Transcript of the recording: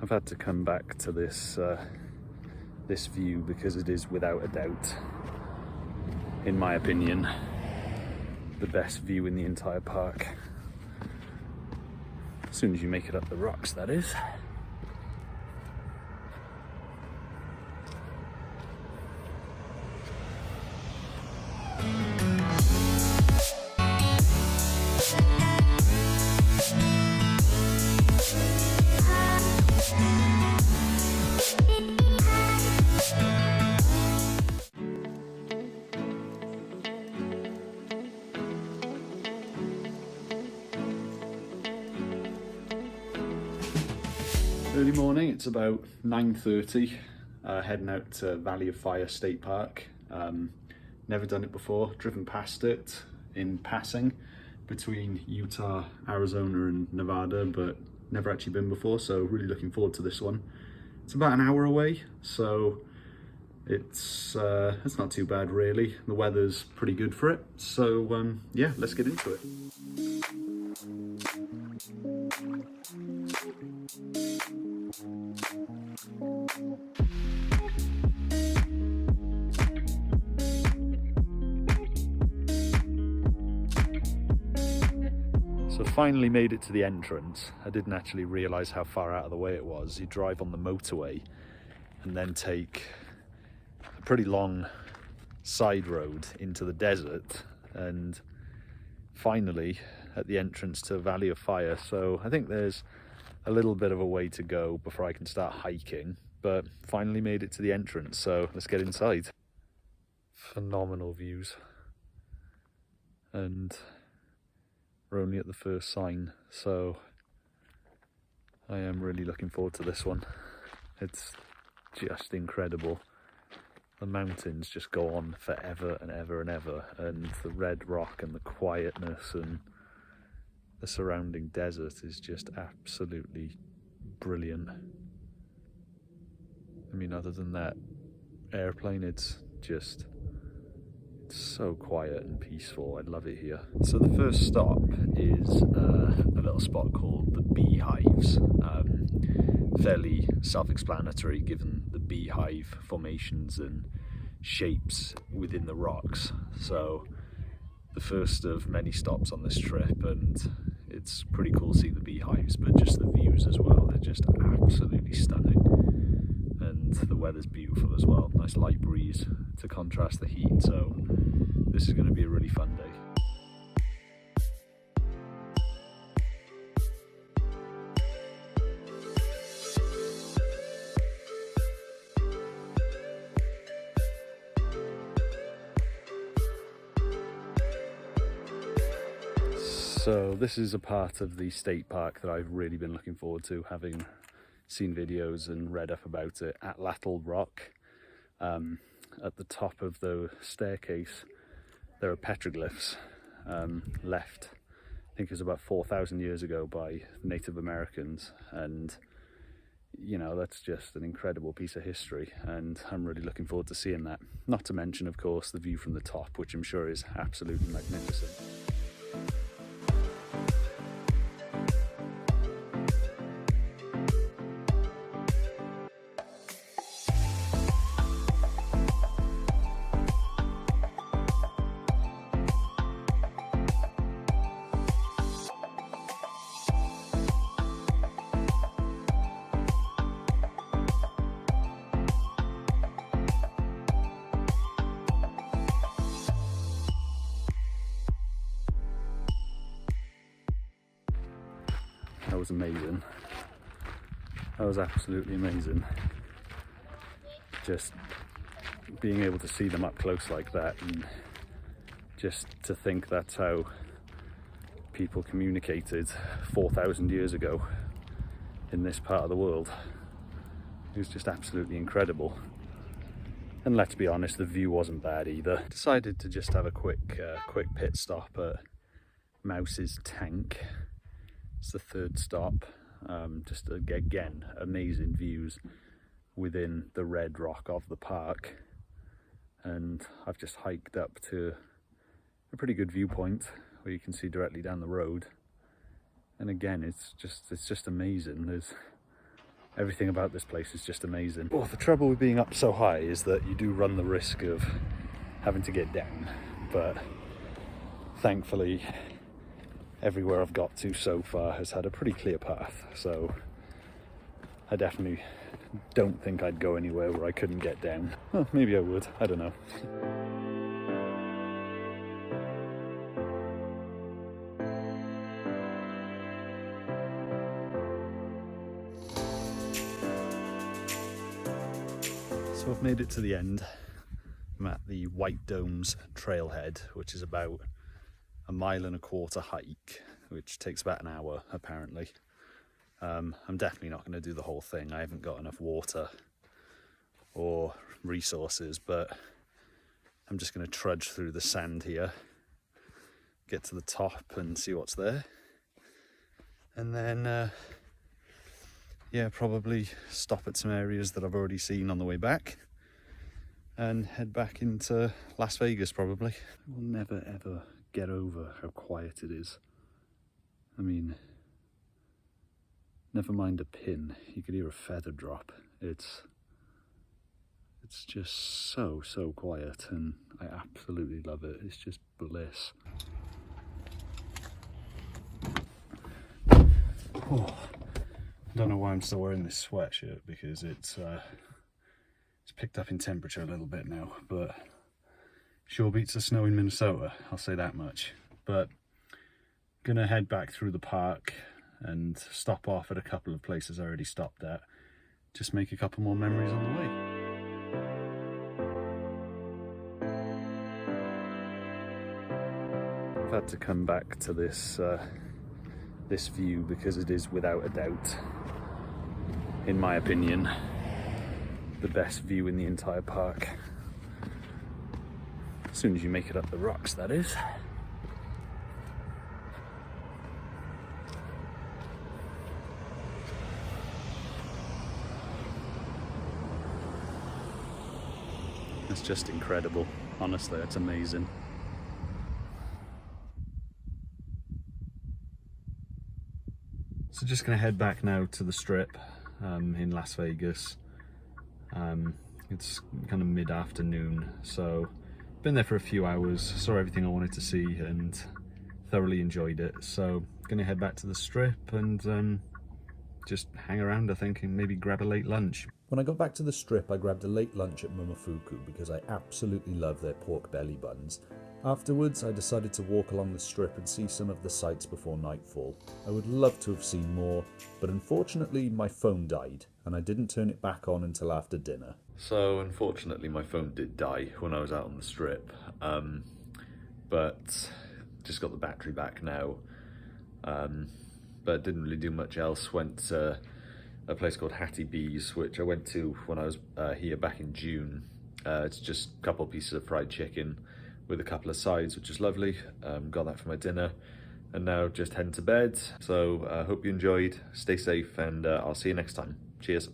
I've had to come back to this this view because it is without a doubt, in my opinion, the best view in the entire park. As soon as you make it up the rocks, that is. Early morning, it's about 9:30, heading out to Valley of Fire State Park. Never done it before, driven past it in passing between Utah, Arizona and Nevada, but never actually been before, so really looking forward to this one. It's about an hour away, so it's not too bad really. The weather's pretty good for it, so yeah, let's get into it. So finally made it to the entrance. I didn't actually realise how far out of the way it was. You drive on the motorway and then take a pretty long side road into the desert, and finally at the entrance to Valley of Fire. So I think there's a little bit of a way to go before I can start hiking, but finally made it to the entrance, so let's get inside. Phenomenal views, and we're only at the first sign, so I am really looking forward to this one. It's just incredible. The mountains just go on forever and ever and ever, and the red rock and the quietness and the surrounding desert is just absolutely brilliant. I mean, other than that airplane, it's so quiet and peaceful. I love it here. So the first stop is a little spot called the Beehives. Fairly self-explanatory given the beehive formations and shapes within the rocks. So the first of many stops on this trip, and it's pretty cool seeing the beehives, but just the views as well. They're just absolutely stunning. And the weather's beautiful as well. Nice light breeze to contrast the heat, so this is going to be a really fun day. So this is a part of the state park that I've really been looking forward to, having seen videos and read up about it. At Lattle Rock, at the top of the staircase, there are petroglyphs left, I think it was about 4,000 years ago, by Native Americans, and you know, that's just an incredible piece of history, and I'm really looking forward to seeing that. Not to mention, of course, the view from the top, which I'm sure is absolutely magnificent. That was amazing. That was absolutely amazing. Just being able to see them up close like that, and just to think that's how people communicated 4,000 years ago in this part of the world. It was just absolutely incredible. And let's be honest, the view wasn't bad either. Decided to just have a quick pit stop at Mouse's Tank. It's the third stop. Just again, amazing views within the red rock of the park, and I've just hiked up to a pretty good viewpoint where you can see directly down the road, and again, it's just amazing. There's Everything about this place is just amazing. Well, the trouble with being up so high is that you do run the risk of having to get down, but thankfully everywhere I've got to so far has had a pretty clear path, so I definitely don't think I'd go anywhere where I couldn't get down. Well, maybe I would, I don't know. So I've made it to the end. I'm at the White Domes trailhead, which is about a 1.25 mile hike, which takes about an hour apparently. I'm definitely not going to do the whole thing. I haven't got enough water or resources, but I'm just going to trudge through the sand here, get to the top and see what's there, and then yeah, probably stop at some areas that I've already seen on the way back and head back into Las Vegas probably. I will never ever get over how quiet it is. I mean, never mind a pin, you could hear a feather drop. It's just so quiet, and I absolutely love it. It's just bliss. Oh, I don't know why I'm still wearing this sweatshirt, because it's picked up in temperature a little bit now, but sure beats the snow in Minnesota, I'll say that much. But gonna head back through the park and stop off at a couple of places I already stopped at, just make a couple more memories on the way. I've had to come back to this this view because it is without a doubt, in my opinion, the best view in the entire park. As soon as you make it up the rocks, that is. It's just incredible. Honestly, it's amazing. So just gonna head back now to the Strip in Las Vegas. It's kind of mid-afternoon, so been there for a few hours, saw everything I wanted to see and thoroughly enjoyed it. So gonna head back to the Strip and just hang around, I think, and maybe grab a late lunch. When I got back to the Strip, I grabbed a late lunch at Momofuku because I absolutely love their pork belly buns. Afterwards, I decided to walk along the Strip and see some of the sights before nightfall. I would love to have seen more, but unfortunately my phone died and I didn't turn it back on until after dinner. So unfortunately my phone did die when I was out on the Strip, but just got the battery back now, but didn't really do much else. Went to a place called Hattie B's, which I went to when I was here back in June. It's just a couple pieces of fried chicken with a couple of sides, which is lovely. Got that for my dinner, and now just heading to bed. So hope you enjoyed, stay safe, and I'll see you next time. Cheers.